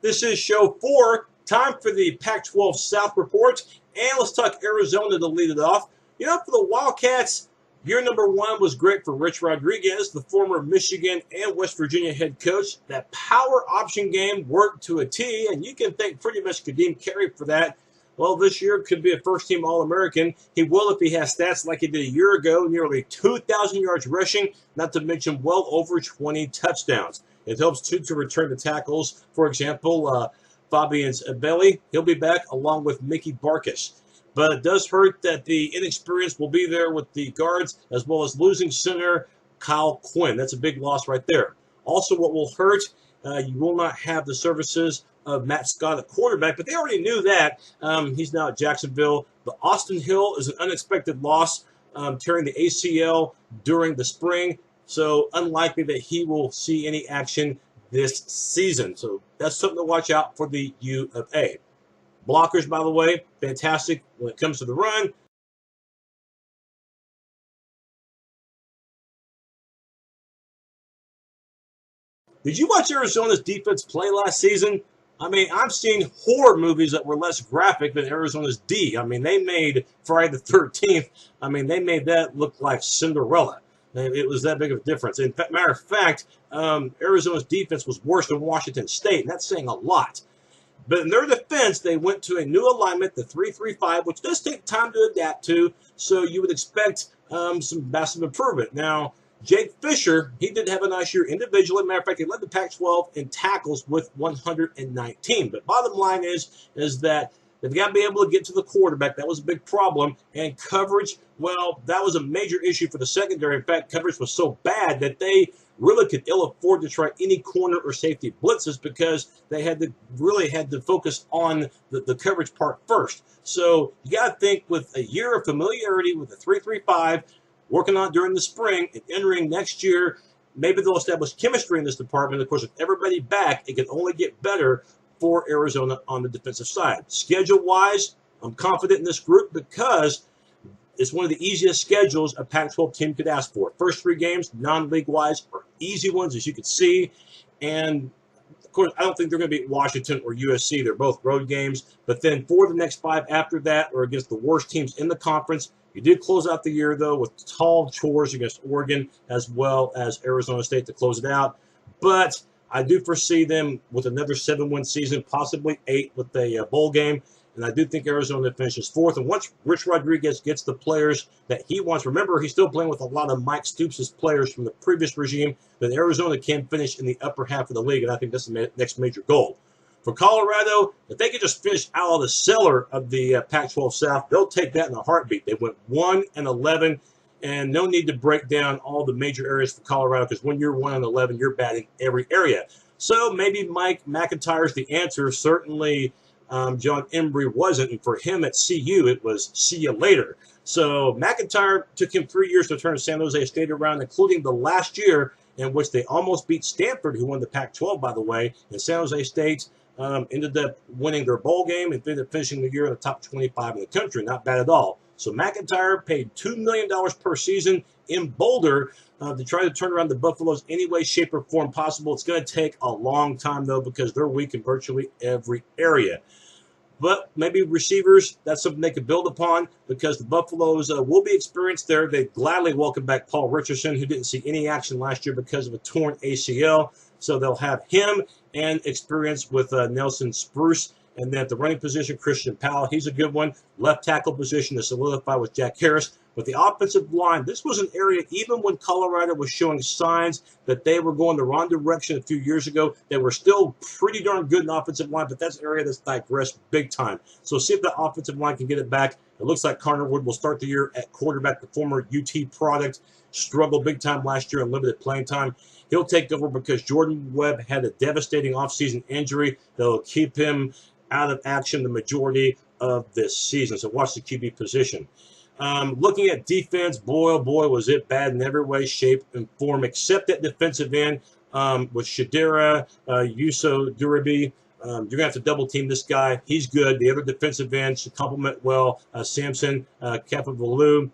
This is show 4. Time for the Pac-12 South report. And let's talk Arizona to lead it off. You know, for the Wildcats, year number 1 was great for Rich Rodriguez, the former Michigan and West Virginia head coach. That power option game worked to a T, and you can thank pretty much Kadeem Carey for that. Well, this year could be a first-team All-American. He will if he has stats like he did a year ago, nearly 2,000 yards rushing, not to mention well over 20 touchdowns. It helps, too, to return the tackles. For example, Fabian Belli, he'll be back along with Mickey Barkus. But it does hurt that the inexperience will be there with the guards, as well as losing center Kyle Quinn. That's a big loss right there. Also, what will hurt, you will not have the services of Matt Scott at quarterback, but they already knew that. He's now at Jacksonville. But Austin Hill is an unexpected loss, tearing the ACL during the spring. So unlikely that he will see any action this season. So that's something to watch out for the U of A. Blockers, by the way, fantastic when it comes to the run. Did you watch Arizona's defense play last season? I mean, I've seen horror movies that were less graphic than Arizona's D. I mean, they made Friday the 13th, they made that look like Cinderella. It was that big of a difference. In fact, matter of fact, Arizona's defense was worse than Washington State, and that's saying a lot. But in their defense, they went to a new alignment, the 3-3-5, which does take time to adapt to, so you would expect some massive improvement. Now, Jake Fisher, he did have a nice year individually. Matter of fact, he led the Pac-12 in tackles with 119. But bottom line is that they've got to be able to get to the quarterback. That was a big problem. And coverage, well, that was a major issue for the secondary. In fact, coverage was so bad that they really could ill afford to try any corner or safety blitzes because they had to focus on the coverage part first. So you got to think with a year of familiarity with the 3-3-5, working on it during the spring and entering next year, maybe they'll establish chemistry in this department. Of course, with everybody back, it can only get better for Arizona on the defensive side. Schedule-wise, I'm confident in this group because it's one of the easiest schedules a Pac-12 team could ask for. First 3 games, non-league-wise, are easy ones, as you can see. And, of course, I don't think they're going to beat Washington or USC. They're both road games. But then for the next 5 after that are against the worst teams in the conference. You did close out the year, though, with tall chores against Oregon as well as Arizona State to close it out. But I do foresee them with another 7-win season, possibly 8 with a bowl game. And I do think Arizona finishes 4th. And once Rich Rodriguez gets the players that he wants, remember, he's still playing with a lot of Mike Stoops' players from the previous regime, that Arizona can finish in the upper half of the league. And I think that's the next major goal. For Colorado, if they could just finish out of the cellar of the Pac-12 South, they'll take that in a heartbeat. They went 1-11, and no need to break down all the major areas for Colorado because when you're 1-11, you're batting every area. So maybe Mike McIntyre's the answer. Certainly, John Embry wasn't, and for him at CU, it was see you later. So McIntyre took him 3 years to turn San Jose State around, including the last year in which they almost beat Stanford, who won the Pac-12, by the way, and San Jose State ended up winning their bowl game and ended up finishing the year in the top 25 in the country. Not bad at all. So McIntyre paid $2 million per season in Boulder to try to turn around the Buffaloes any way, shape, or form possible. It's going to take a long time, though, because they're weak in virtually every area. But maybe receivers, that's something they could build upon because the Buffaloes will be experienced there. They gladly welcome back Paul Richardson, who didn't see any action last year because of a torn ACL. So they'll have him and experience with Nelson Spruce. And then at the running position, Christian Powell, he's a good one. Left tackle position to solidify with Jack Harris. But the offensive line, this was an area, even when Colorado was showing signs that they were going the wrong direction a few years ago, they were still pretty darn good in offensive line, but that's an area that's digressed big time. So see if the offensive line can get it back. It looks like Connor Wood will start the year at quarterback, the former UT product. Struggled big time last year in limited playing time. He'll take over because Jordan Webb had a devastating offseason injury that will keep him out of action the majority of this season. So watch the QB position. Looking at defense, boy, oh boy, was it bad in every way, shape, and form, except at defensive end with Shadera, Yuso Durabi. You're going to have to double team this guy. He's good. The other defensive end should complement well. Samson Kapavalu,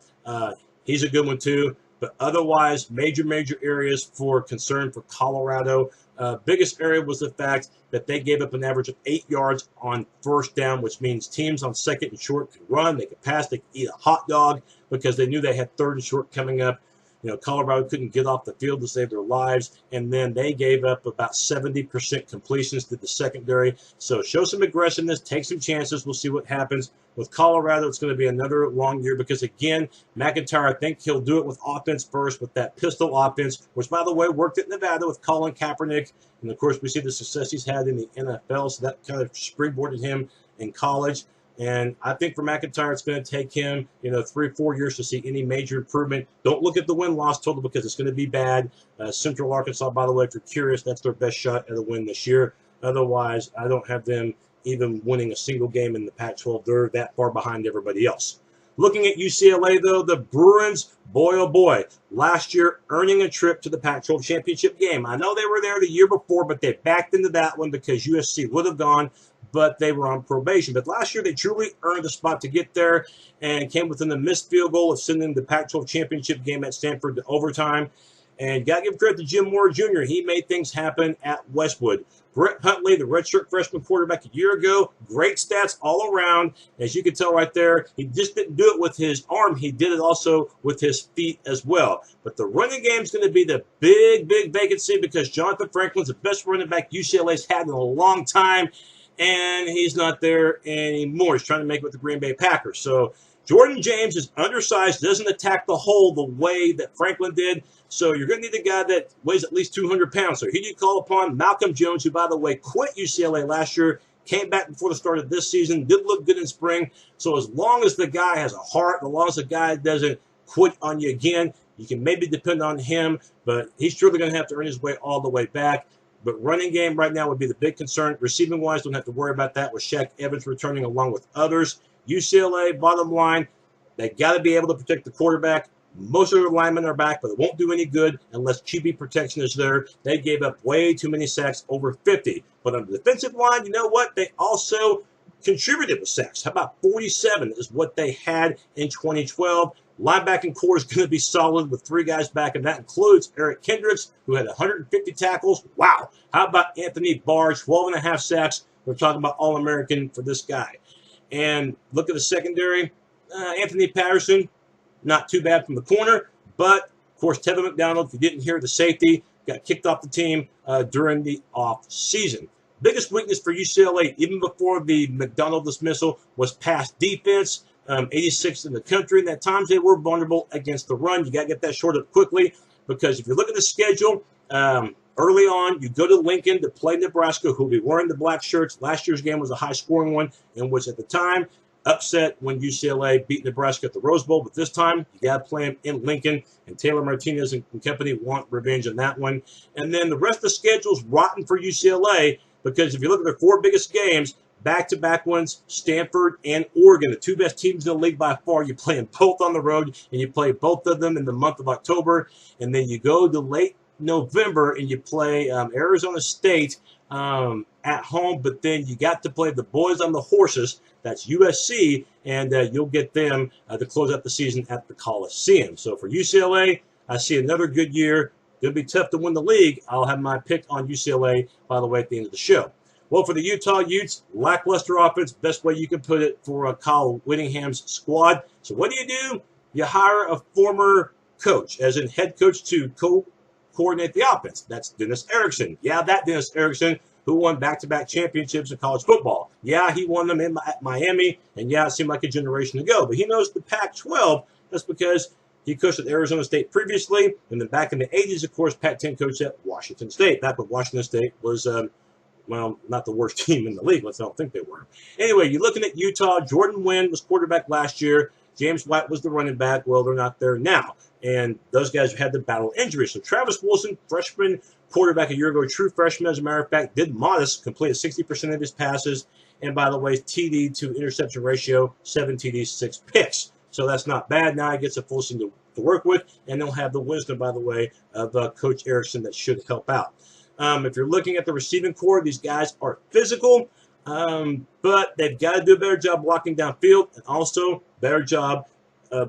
he's a good one too. But otherwise, major areas for concern for Colorado. Biggest area was the fact that they gave up an average of 8 yards on first down, which means teams on second and short could run, they could pass, they could eat a hot dog because they knew they had third and short coming up. Colorado couldn't get off the field to save their lives, and then they gave up about 70% completions to the secondary. So show some aggressiveness, take some chances. We'll see what happens. With Colorado, it's going to be another long year because, again, McIntyre, I think he'll do it with offense first, with that pistol offense, which, by the way, worked at Nevada with Colin Kaepernick. And, of course, we see the success he's had in the NFL, so that kind of springboarded him in college. And I think for McIntyre, it's going to take him, 3-4 years to see any major improvement. Don't look at the win-loss total because it's going to be bad. Central Arkansas, by the way, if you're curious, that's their best shot at a win this year. Otherwise, I don't have them even winning a single game in the Pac-12. They're that far behind everybody else. Looking at UCLA, though, the Bruins, boy, oh boy, last year earning a trip to the Pac-12 championship game. I know they were there the year before, but they backed into that one because USC would have gone, but they were on probation. But last year, they truly earned a spot to get there and came within the missed field goal of sending the Pac-12 championship game at Stanford to overtime. And got to give credit to Jim Moore Jr. He made things happen at Westwood. Brett Huntley, the redshirt freshman quarterback a year ago, great stats all around. As you can tell right there, he just didn't do it with his arm. He did it also with his feet as well. But the running game is going to be the big, big vacancy because Jonathan Franklin's the best running back UCLA's had in a long time, and he's not there anymore. He's trying to make it with the Green Bay Packers. So Jordan James is undersized, doesn't attack the hole the way that Franklin did. So you're going to need a guy that weighs at least 200 pounds. So who do you call upon? Malcolm Jones, who, by the way, quit UCLA last year, came back before the start of this season, did look good in spring. So as long as the guy has a heart, as long as the guy doesn't quit on you again, you can maybe depend on him. But he's surely going to have to earn his way all the way back. But running game right now would be the big concern. Receiving-wise, don't have to worry about that with Shaq Evans returning along with others. UCLA, bottom line, they got to be able to protect the quarterback. Most of their linemen are back, but it won't do any good unless QB protection is there. They gave up way too many sacks, over 50. But on the defensive line, you know what? They also contributed with sacks. How about 47 is what they had in 2012. Linebacking core is going to be solid with 3 guys back, and that includes Eric Kendricks, who had 150 tackles. Wow. How about Anthony Barr, 12.5 sacks? We're talking about All-American for this guy. And look at the secondary. Anthony Patterson, not too bad from the corner, but, of course, Tevin McDonald, if you didn't hear, the safety, got kicked off the team during the off-season. Biggest weakness for UCLA, even before the McDonald dismissal, was pass defense. 86th in the country, and at times they were vulnerable against the run. You got to get that short up quickly because if you look at the schedule, early on, you go to Lincoln to play Nebraska, who will be wearing the black shirts. Last year's game was a high-scoring one, and was at the time upset when UCLA beat Nebraska at the Rose Bowl. But this time, you got to play them in Lincoln, and Taylor Martinez and company want revenge on that one. And then the rest of the schedule's rotten for UCLA because if you look at their 4 biggest games, back-to-back ones, Stanford and Oregon, the 2 best teams in the league by far. You play them both on the road, and you play both of them in the month of October. And then you go to late November, and you play Arizona State at home. But then you got to play the boys on the horses. That's USC, and you'll get them to close out the season at the Coliseum. So for UCLA, I see another good year. It'll be tough to win the league. I'll have my pick on UCLA, by the way, at the end of the show. Well, for the Utah Utes, lackluster offense, best way you can put it for Kyle Whittingham's squad. So what do? You hire a former coach, as in head coach, to coordinate the offense. That's Dennis Erickson. Yeah, that Dennis Erickson, who won back-to-back championships in college football. Yeah, he won them at Miami, and yeah, it seemed like a generation ago. But he knows the Pac-12. That's because he coached at Arizona State previously, and then back in the 80s, of course, Pac-10 coached at Washington State. Back when Washington State was well, not the worst team in the league. Let's not think they were. Anyway, you're looking at Utah. Jordan Wynn was quarterback last year. James White was the running back. Well, they're not there now. And those guys have had to battle injuries. So Travis Wilson, freshman quarterback a year ago, true freshman, as a matter of fact, did modest, completed 60% of his passes. And by the way, TD to interception ratio, 7 TDs, 6 picks. So that's not bad. Now he gets a full season to work with. And they'll have the wisdom, by the way, of Coach Erickson that should help out. If you're looking at the receiving core, these guys are physical, but they've got to do a better job blocking downfield and also better job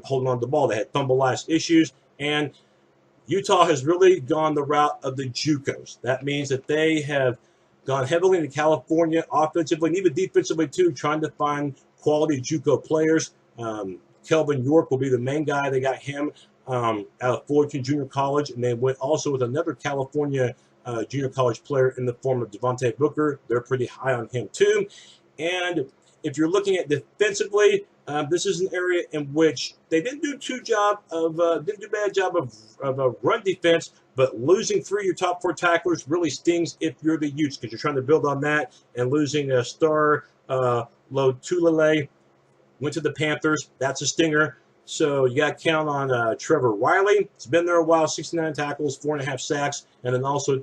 holding on to the ball. They had fumble loss issues, and Utah has really gone the route of the JUCOs. That means that they have gone heavily into California offensively and even defensively too, trying to find quality JUCO players. Kelvin York will be the main guy. They got him out of Fullerton Junior College, and they went also with another California junior college player in the form of Devontae Booker. They're pretty high on him too. And if you're looking at defensively, this is an area in which they didn't do a bad job of run defense, but losing 3 of your top 4 tacklers really stings if you're the Utes, because you're trying to build on that. And losing a star Lotulelei went to the Panthers. That's a stinger. So you got to count on Trevor Riley. He's been there a while, 69 tackles, 4.5 sacks, and then also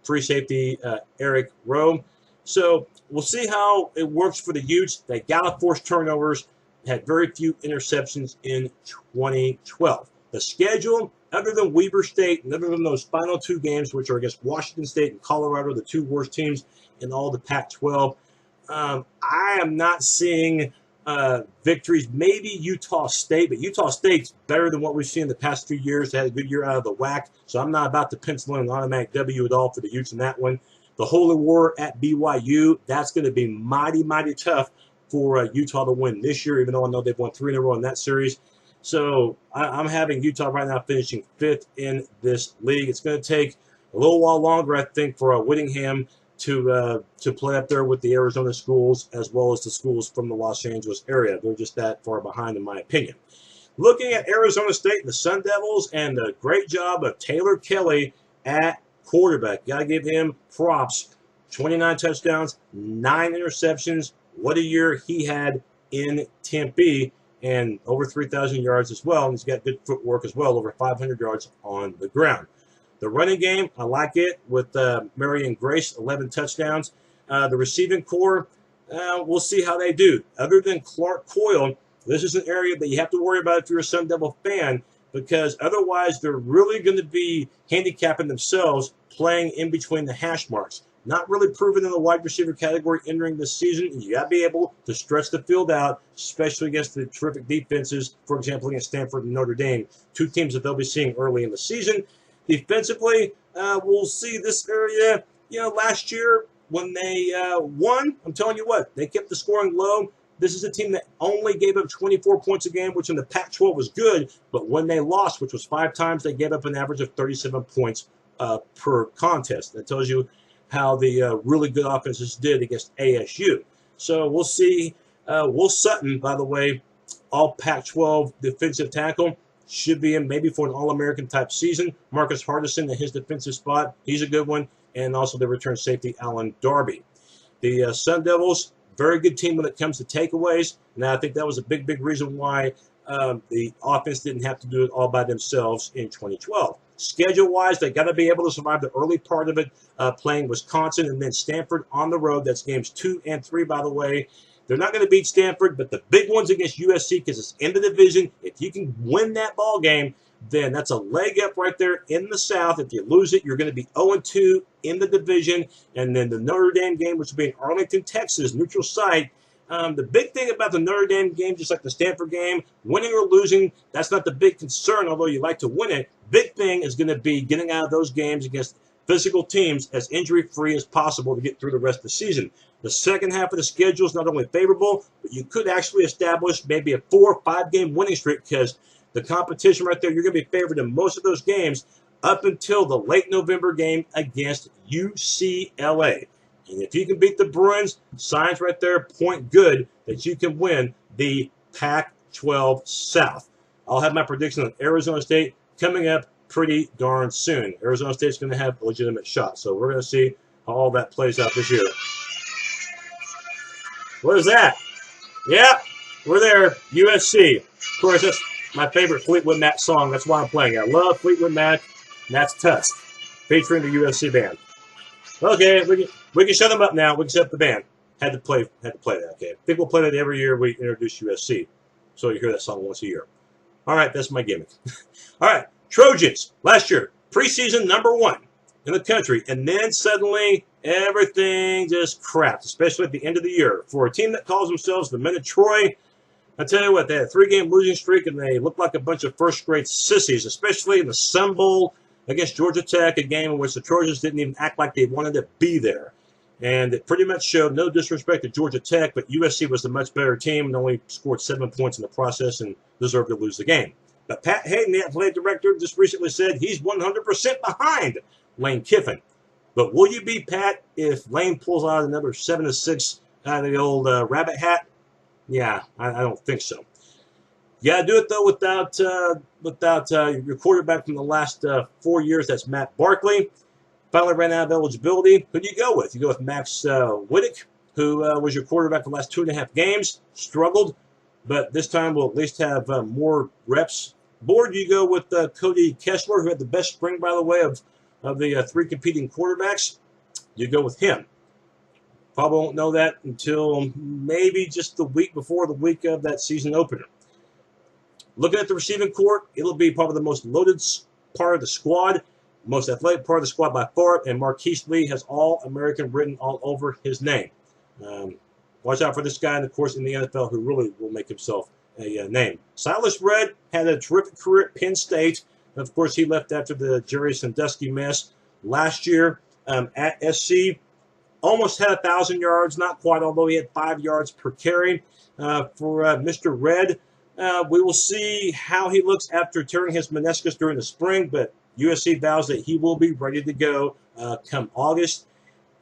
free safety Eric Rowe. So we'll see how it works for the Utes. They got to force turnovers, had very few interceptions in 2012. The schedule, other than Weber State, and other than those final 2 games, which are against Washington State and Colorado, the 2 worst teams in all the Pac-12, I am not seeing victories. Maybe Utah State, but Utah State's better than what we've seen in the past few years. They had a good year out of the WAC, so I'm not about to pencil in an automatic W at all for the Utes in that one. The Holy War at BYU, that's going to be mighty, mighty tough for Utah to win this year, even though I know they've won 3 in a row in that series. So I'm having Utah right now finishing 5th in this league. It's going to take a little while longer, I think, for Whittingham to play up there with the Arizona schools as well as the schools from the Los Angeles area. They're just that far behind, in my opinion. Looking at Arizona State and the Sun Devils and the great job of Taylor Kelly at quarterback. Got to give him props. 29 touchdowns, 9 interceptions. What a year he had in Tempe, and over 3,000 yards as well. And he's got good footwork as well, over 500 yards on the ground. The running game, I like it with Marion Grace, 11 touchdowns. The receiving core, we'll see how they do. Other than Clark Coyle, this is an area that you have to worry about if you're a Sun Devil fan, because otherwise they're really going to be handicapping themselves playing in between the hash marks. Not really proven in the wide receiver category entering this season. You got to be able to stretch the field out, especially against the terrific defenses, for example, against Stanford and Notre Dame, 2 teams that they'll be seeing early in the season. Defensively, we'll see this area. Last year when they won, I'm telling you what, they kept the scoring low. This is a team that only gave up 24 points a game, which in the Pac-12 was good. But when they lost, which was 5 times, they gave up an average of 37 points per contest. That tells you how the really good offenses did against ASU. So we'll see. Will Sutton, by the way, all Pac-12 defensive tackle, should be in maybe for an All-American type season. Marcus Hardison in his defensive spot, he's a good one. And also the return safety, Alan Darby. The Sun Devils, very good team when it comes to takeaways. And I think that was a big, big reason why the offense didn't have to do it all by themselves in 2012. Schedule-wise, they got to be able to survive the early part of it, playing Wisconsin and then Stanford on the road. That's games 2 and 3, by the way. They're not going to beat Stanford, but the big one's against USC because it's in the division. If you can win that ball game, then that's a leg up right there in the South. If you lose it, you're going to be 0-2 in the division. And then the Notre Dame game, which will be in Arlington, Texas, neutral site. The big thing about the Notre Dame game, just like the Stanford game, winning or losing, that's not the big concern, although you like to win it. Big thing is going to be getting out of those games against physical teams as injury-free as possible to get through the rest of the season. The second half of the schedule is not only favorable, but you could actually establish maybe a 4 or 5 game winning streak because the competition right there, you're going to be favored in most of those games up until the late November game against UCLA. And if you can beat the Bruins, signs right there point good that you can win the Pac-12 South. I'll have my prediction on Arizona State coming up pretty darn soon. Arizona State's going to have a legitimate shot. So we're going to see how all that plays out this year. What is that? Yeah, we're there. USC. Of course, that's my favorite Fleetwood Mac song. That's why I'm playing it. I love Fleetwood Mac, and that's Tusk, featuring the USC band. Okay, we can shut them up now. We can shut the band. Had to play that. Okay, I think we'll play that every year we introduce USC, so you hear that song once a year. All right, that's my gimmick. All right, Trojans last year, preseason #1 in the country, and then suddenly everything just crapped, especially at the end of the year. For a team that calls themselves the Men of Troy, I tell you what, they had a 3-game losing streak, and they looked like a bunch of first-grade sissies, especially in the Sun Bowl against Georgia Tech, a game in which the Trojans didn't even act like they wanted to be there. And it pretty much showed no disrespect to Georgia Tech, but USC was the much better team and only scored 7 points in the process and deserved to lose the game. But Pat Hayden, the athletic director, just recently said he's 100% behind Lane Kiffin. But will you be, Pat, if Lane pulls out another 7-6 out of the old rabbit hat? Yeah, I don't think so. You got to do it, though, without your quarterback from the last 4 years. That's Matt Barkley. Finally ran out of eligibility. Who do you go with? You go with Max Wittek, who was your quarterback the last 2.5 games. Struggled, but this time we'll at least have more reps. Board, you go with Cody Kessler, who had the best spring, by the way, of the 3 competing quarterbacks. You go with him. Probably won't know that until maybe just the week before the week of that season opener. Looking at the receiving corps, it'll be probably the most loaded part of the squad, most athletic part of the squad by far, and Marquise Lee has All-American written all over his name. Watch out for this guy, and of course, in the NFL, who really will make himself a name. Silas Redd had a terrific career at Penn State. And of course, he left after the Jerry Sandusky mess last year at SC. Almost had 1,000 yards, not quite, although he had 5 yards per carry for Mr. Redd. We will see how he looks after tearing his meniscus during the spring, but USC vows that he will be ready to go come August.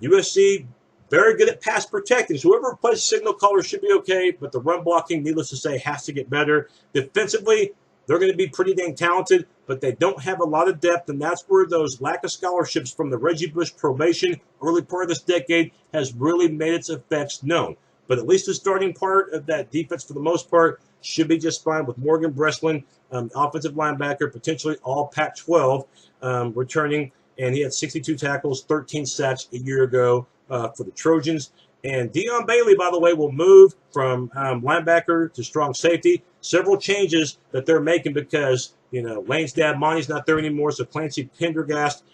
USC, very good at pass protecting. So whoever plays signal caller should be okay, but the run blocking, needless to say, has to get better. Defensively, they're going to be pretty dang talented, but they don't have a lot of depth, and that's where those lack of scholarships from the Reggie Bush probation early part of this decade has really made its effects known. But at least the starting part of that defense, for the most part, should be just fine with Morgan Breslin, offensive linebacker, potentially all Pac-12, returning. And he had 62 tackles, 13 sacks a year ago for the Trojans. And Dion Bailey, by the way, will move from linebacker to strong safety. Several changes that they're making because, Lane's dad, Monty's not there anymore, so Clancy Pendergast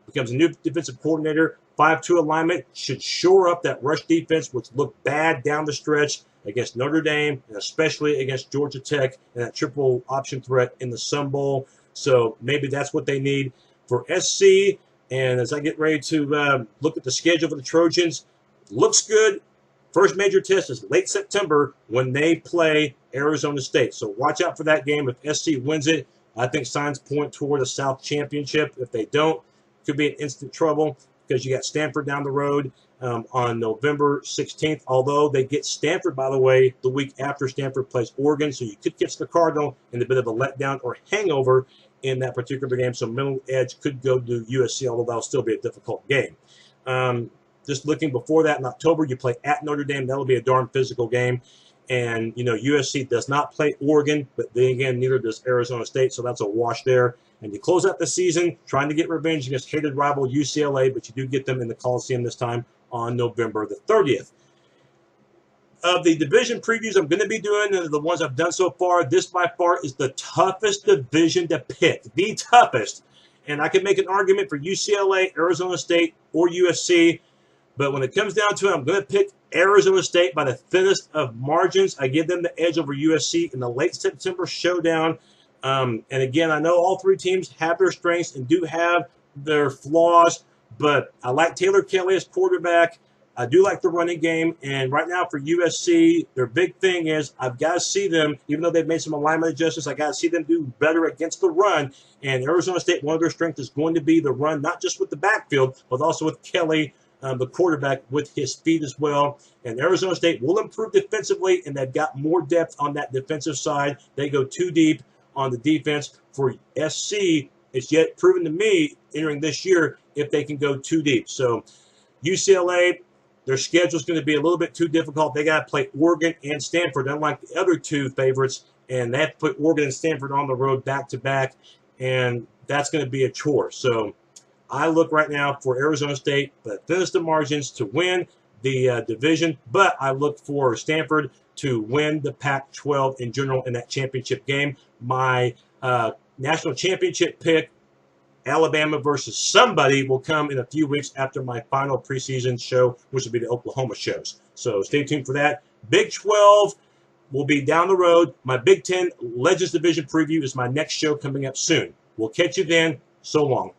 becomes a new defensive coordinator. 5-2 alignment should shore up that rush defense, which looked bad down the stretch against Notre Dame, and especially against Georgia Tech and that triple option threat in the Sun Bowl. So maybe that's what they need for SC. And as I get ready to look at the schedule for the Trojans, looks good. First major test is late September when they play Arizona State. So watch out for that game. If SC wins it, I think signs point toward a South Championship. If they don't, it could be in instant trouble because you got Stanford down the road on November 16th. Although they get Stanford, by the way, the week after Stanford plays Oregon. So you could catch the Cardinal in a bit of a letdown or hangover in that particular game. So mental edge could go to USC, although that'll still be a difficult game. Just looking before that in October, you play at Notre Dame. That'll be a darn physical game. And, USC does not play Oregon, but then again, neither does Arizona State, so that's a wash there. And you close out the season trying to get revenge against hated rival UCLA, but you do get them in the Coliseum this time on November the 30th. Of the division previews I'm going to be doing, and the ones I've done so far, this by far is the toughest division to pick. The toughest. And I can make an argument for UCLA, Arizona State, or USC. But when it comes down to it, I'm going to pick Arizona State by the thinnest of margins. I give them the edge over USC in the late September showdown. And again, I know all three teams have their strengths and do have their flaws, but I like Taylor Kelly as quarterback. I do like the running game. And right now for USC, their big thing is I've got to see them, even though they've made some alignment adjustments, I got to see them do better against the run. And Arizona State, one of their strengths is going to be the run, not just with the backfield, but also with Kelly, the quarterback, with his feet as well. And Arizona State will improve defensively, and they've got more depth on that defensive side. They go too deep on the defense. For SC, it's yet proven to me entering this year if they can go too deep. So UCLA, their schedule is going to be a little bit too difficult. They got to play Oregon and Stanford, unlike the other two favorites, and they have to put Oregon and Stanford on the road back-to-back, and that's going to be a chore. So I look right now for Arizona State, the thinnest of margins, to win the division, but I look for Stanford to win the Pac-12 in general in that championship game. My national championship pick, Alabama versus somebody, will come in a few weeks after my final preseason show, which will be the Oklahoma shows. So stay tuned for that. Big 12, will be down the road. My Big Ten Legends Division preview is my next show coming up soon. We'll catch you then. So long.